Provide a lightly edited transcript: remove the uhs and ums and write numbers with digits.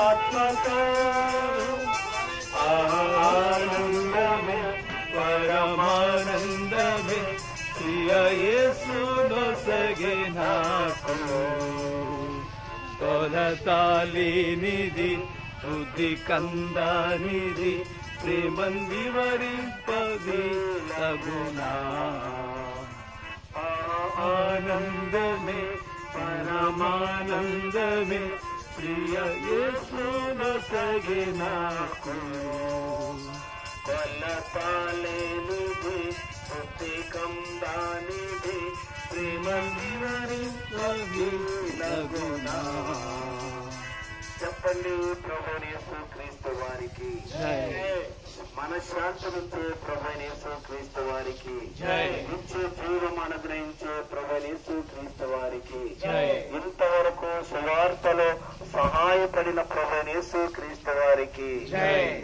ఆత్మతో ఆనందమే పరమానందమే ప్రియ యేసునొసగే నాకు కొలతాలేనిది బుద్ధి కందానిది ప్రేమం వివరింపది తగునా ఆనందమే పరమానందమే ప్రియ యేసునొసగే నాకు కొలతాలేనిది బుద్ధి కందానిది ప్రేమం వివరింపది తగునా. చెప్పండి ప్రభువైన యేసుక్రీస్తు వారికి మనశ్శాంతినిచ్చే ప్రభువైన యేసుక్రీస్తు వారికి, నిత్య జీవం అనుగ్రహించే ప్రభువైన యేసుక్రీస్తు వారికి, ఇంతవరకు సువార్తలో సహాయపడిన ప్రభువైన యేసుక్రీస్తు వారికి